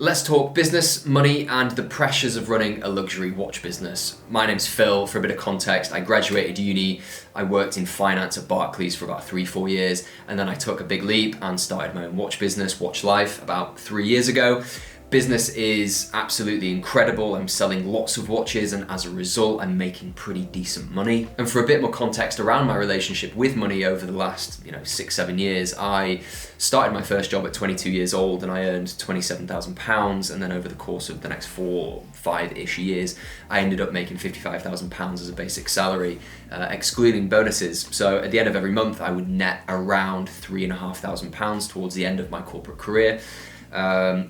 Let's talk business, money, and the pressures of running a luxury watch business. My name's Phil. For a bit of context, I graduated uni, I worked in finance at Barclays for about 3-4 years, and then I took a big leap and started my own watch business, Watch Life, about 3 years ago. Business is absolutely incredible. I'm selling lots of watches, and as a result, I'm making pretty decent money. And for a bit more context around my relationship with money over the last 6-7 years, I started my first job at 22 years old and I earned £27,000, and then over the course of the next 4-5-ish years, I ended up making £55,000 as a basic salary, excluding bonuses. So at the end of every month, I would net around £3,500 towards the end of my corporate career.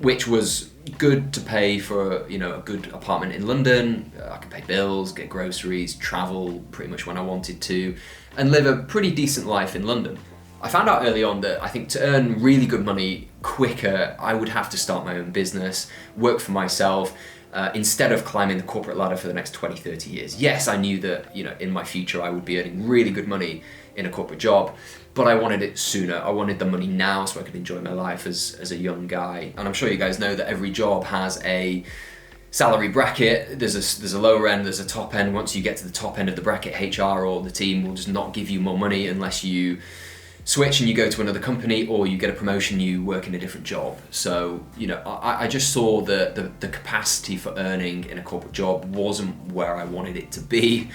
Which was good to pay for a good apartment in London. I could pay bills, get groceries, travel pretty much when I wanted to, and live a pretty decent life in London. I found out early on that I think to earn really good money quicker, I would have to start my own business, work for myself, instead of climbing the corporate ladder for the next 20-30 years. Yes, I knew that in my future I would be earning really good money in a corporate job, but I wanted it sooner. I wanted the money now so I could enjoy my life as a young guy. And I'm sure you guys know that every job has a salary bracket. There's a lower end, there's a top end. Once you get to the top end of the bracket, HR or the team will just not give you more money unless you switch and you go to another company, or you get a promotion, you work in a different job. So, I just saw the capacity for earning in a corporate job wasn't where I wanted it to be.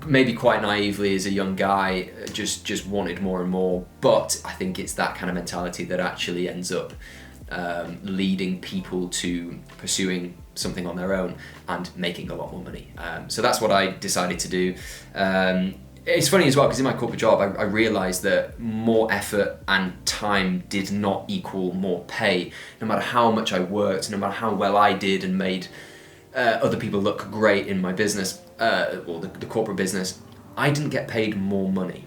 Maybe quite naively as a young guy, just wanted more and more. But I think it's that kind of mentality that actually ends up leading people to pursuing something on their own and making a lot more money. So that's what I decided to do. It's funny as well, because in my corporate job, I realised that more effort and time did not equal more pay. No matter how much I worked, no matter how well I did and made other people look great in my business, or the corporate business, I didn't get paid more money.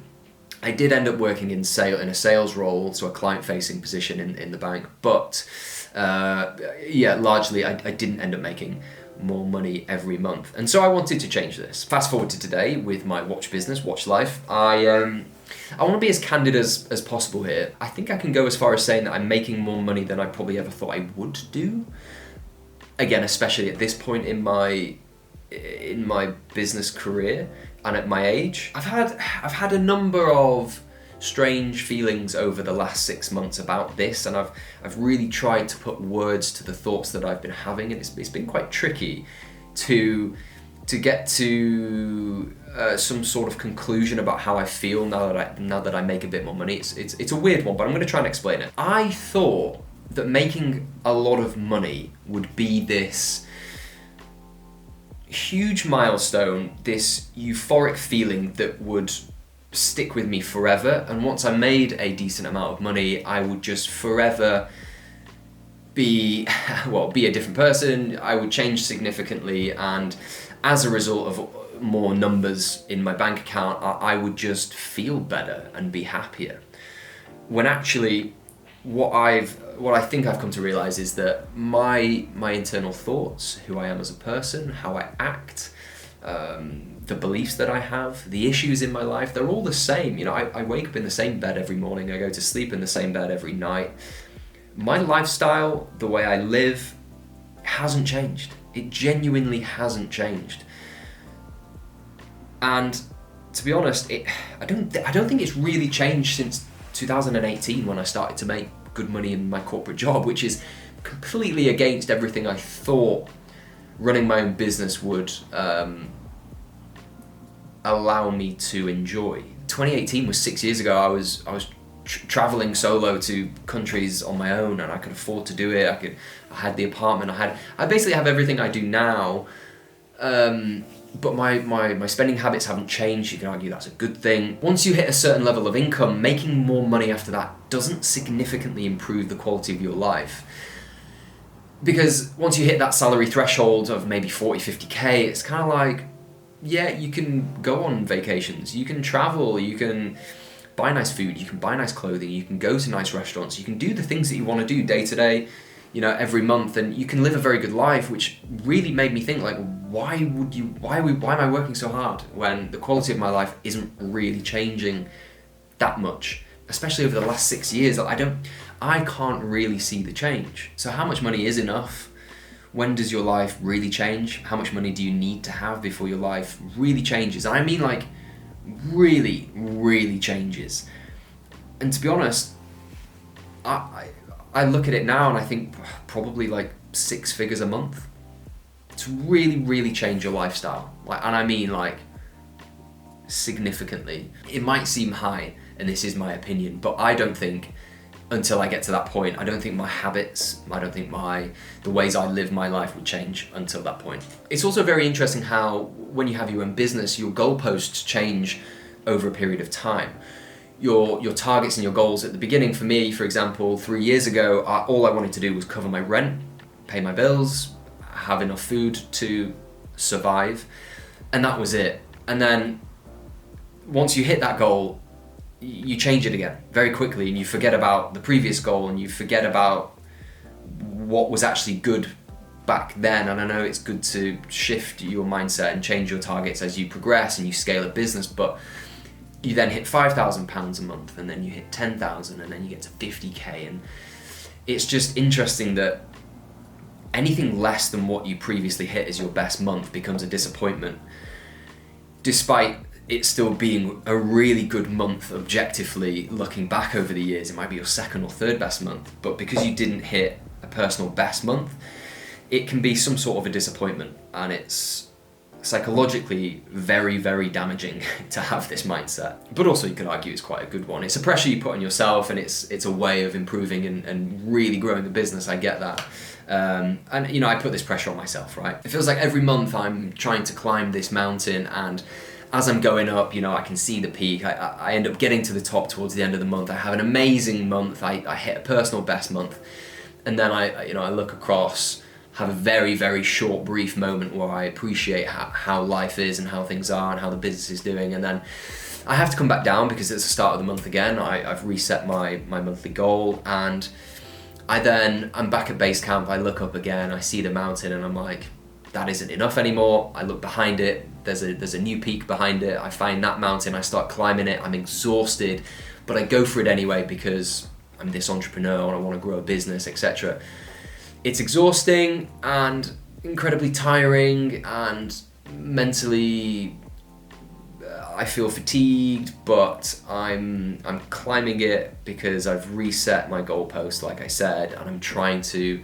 I did end up working in a sales role, so a client-facing position in the bank, but largely I didn't end up making more money every month. And so I wanted to change this. Fast forward to today with my watch business, Watch Life. I want to be as candid as possible here. I think I can go as far as saying that I'm making more money than I probably ever thought I would do. Again, especially at this point in my business career and at my age. I've had a number of strange feelings over the last 6 months about this, and I've really tried to put words to the thoughts that I've been having, and it's been quite tricky to get to some sort of conclusion about how I feel now that I make a bit more money. It's a weird one, but I'm going to try and explain it. I thought that making a lot of money would be this huge milestone, this euphoric feeling that would stick with me forever, and once I made a decent amount of money, I would just forever be a different person. I would change significantly, and as a result of more numbers in my bank account, I would just feel better and be happier. When actually what I think I've come to realize is that my internal thoughts, who I am as a person, how I act, the beliefs that I have, the issues in my life, they're all the same. I wake up in the same bed every morning, I go to sleep in the same bed every night. My lifestyle, the way I live, hasn't changed. It genuinely hasn't changed. And to be honest, I don't think it's really changed since 2018 when I started to make good money in my corporate job, which is completely against everything I thought running my own business would allow me to enjoy. 2018 was 6 years ago. I was traveling solo to countries on my own, and I could afford to do it. I had the apartment. I basically have everything I do now. But my spending habits haven't changed. You can argue that's a good thing. Once you hit a certain level of income, making more money after that doesn't significantly improve the quality of your life. Because once you hit that salary threshold of maybe 40-50k, it's kind of like, yeah, you can go on vacations, you can travel, you can buy nice food, you can buy nice clothing, you can go to nice restaurants, you can do the things that you want to do day to day, every month, and you can live a very good life, which really made me think, like, why am I working so hard when the quality of my life isn't really changing that much? Especially over the last 6 years, I can't really see the change. So how much money is enough? When does your life really change? How much money do you need to have before your life really changes? And I mean like really, really changes. And to be honest, I look at it now and I think probably like 6 figures a month to really, really change your lifestyle. And I mean like significantly. It might seem high, and this is my opinion, but I don't think until I get to that point, I don't think my habits, I don't think the ways I live my life would change until that point. It's also very interesting how when you have your own business, your goalposts change over a period of time. Your targets and your goals at the beginning, for me, for example, 3 years ago, all I wanted to do was cover my rent, pay my bills, have enough food to survive, and that was it. And then once you hit that goal, you change it again very quickly, and you forget about the previous goal, and you forget about what was actually good back then. And I know it's good to shift your mindset and change your targets as you progress and you scale a business, but you then hit £5,000 a month, and then you hit 10,000, and then you get to 50k, and it's just interesting that anything less than what you previously hit as your best month becomes a disappointment, despite it still being a really good month objectively. Looking back over the years, it might be your second or third best month, but because you didn't hit a personal best month, it can be some sort of a disappointment, and it's psychologically very, very damaging to have this mindset. But also you could argue it's quite a good one. It's a pressure you put on yourself, and it's a way of improving and really growing the business. I get that. And you know, I put this pressure on myself, right? It feels like every month I'm trying to climb this mountain, and as I'm going up, you know, I can see the peak. I end up getting to the top towards the end of the month. I have an amazing month. I hit a personal best month, and then I look across, have a very, very short, brief moment where I appreciate how life is and how things are and how the business is doing, and then I have to come back down because it's the start of the month again. I've reset my monthly goal, and I'm back at base camp. I look up again, I see the mountain, and I'm like, that isn't enough anymore. I look behind it, there's a new peak behind it. I find that mountain, I start climbing it. I'm exhausted, but I go for it anyway because I'm this entrepreneur and I want to grow a business, etc. It's exhausting and incredibly tiring, and mentally I feel fatigued, but I'm climbing it because I've reset my goalpost, like I said, and I'm trying to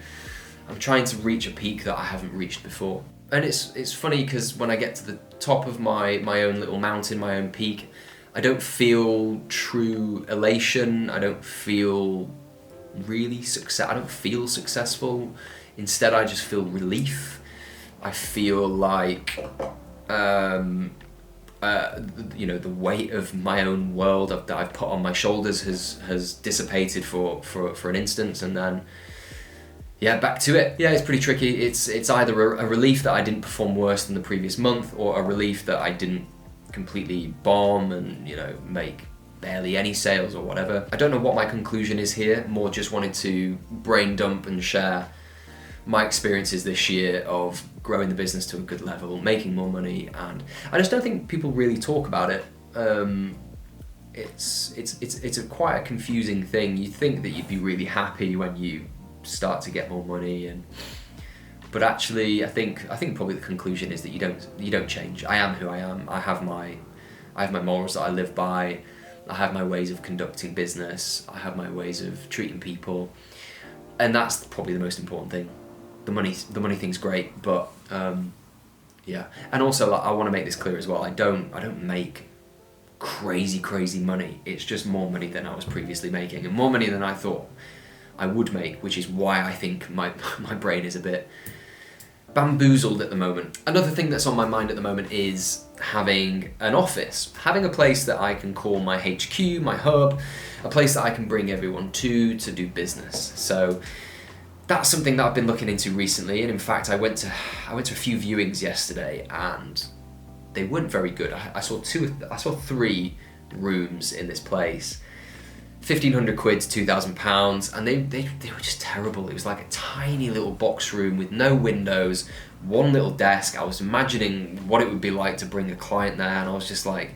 reach a peak that I haven't reached before. And it's funny because when I get to the top of my own little mountain, my own peak, I don't feel true elation. I don't feel really success. I don't feel successful. Instead, I just feel relief. I feel like the weight of my own world that I've put on my shoulders has dissipated for an instant, and then back to it. Yeah, it's pretty tricky. It's either a relief that I didn't perform worse than the previous month, or a relief that I didn't completely bomb and make barely any sales or whatever. I don't know what my conclusion is here. More just wanted to brain dump and share my experiences this year of growing the business to a good level, making more money, and I just don't think people really talk about it. It's quite a confusing thing. You'd think that you'd be really happy when you start to get more money, but actually I think probably the conclusion is that you don't change. I am who I am. I have my morals that I live by. I have my ways of conducting business. I have my ways of treating people, and that's probably the most important thing. The money thing's great, but and also I want to make this clear as well. I don't make crazy money. It's just more money than I was previously making, and more money than I thought I would make, which is why I think my brain is a bit bamboozled at the moment. Another thing that's on my mind at the moment is having an office, having a place that I can call my HQ, my hub, a place that I can bring everyone to do business. So that's something that I've been looking into recently, and in fact I went to a few viewings yesterday, and they weren't very good. I saw 3 rooms in this place. 1,500 quid to £2,000, and they were just terrible. It was like a tiny little box room with no windows, one little desk. I was imagining what it would be like to bring a client there, and I was just like,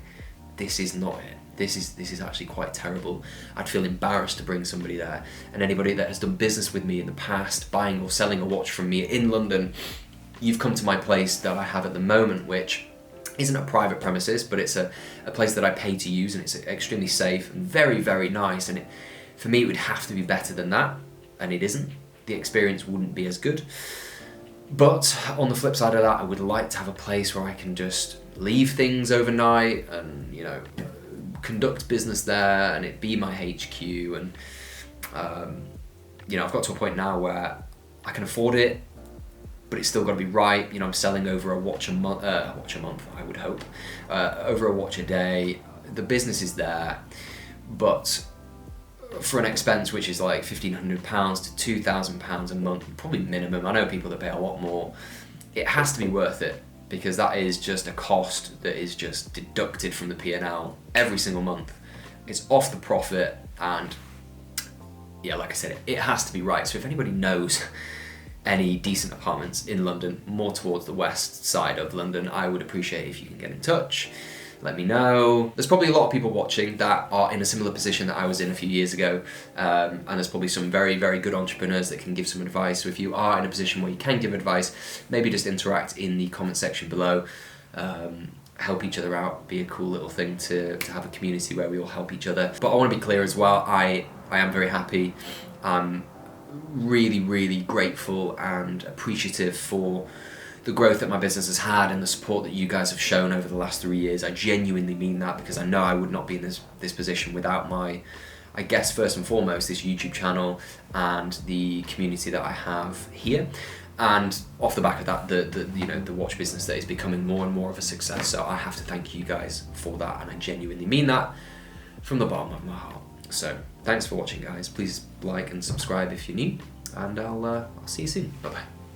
this is not it. this is actually quite terrible. I'd feel embarrassed to bring somebody there. And anybody that has done business with me in the past, buying or selling a watch from me in London, you've come to my place that I have at the moment, which isn't a private premises, but it's a place that I pay to use, and it's extremely safe and very, very nice. And for me, it would have to be better than that, and it isn't. The experience wouldn't be as good. But on the flip side of that, I would like to have a place where I can just leave things overnight and, you know, conduct business there and it be my HQ. And, you know, I've got to a point now where I can afford it, but it's still got to be right. You know, I'm selling over a watch a month, I would hope, over a watch a day. The business is there, but for an expense which is like £1,500 to £2,000 a month, probably minimum. I know people that pay a lot more. It has to be worth it, because that is just a cost that is just deducted from the P&L every single month. It's off the profit, and yeah, like I said, it has to be right. So if anybody knows any decent apartments in London, more towards the west side of London, I would appreciate if you can get in touch. Let me know. There's probably a lot of people watching that are in a similar position that I was in a few years ago, and there's probably some very, very good entrepreneurs that can give some advice. So if you are in a position where you can give advice, maybe just interact in the comment section below. Help each other out, be a cool little thing to have a community where we all help each other. But I want to be clear as well, I am very happy. I'm really, really grateful and appreciative for the growth that my business has had and the support that you guys have shown over the last 3 years. I genuinely mean that, because I know I would not be in this position without my, I guess first and foremost, this YouTube channel and the community that I have here. And off the back of that, the watch business that is becoming more and more of a success. So I have to thank you guys for that, and I genuinely mean that from the bottom of my heart. So thanks for watching, guys. Please like and subscribe if you're new, and I'll see you soon. Bye bye.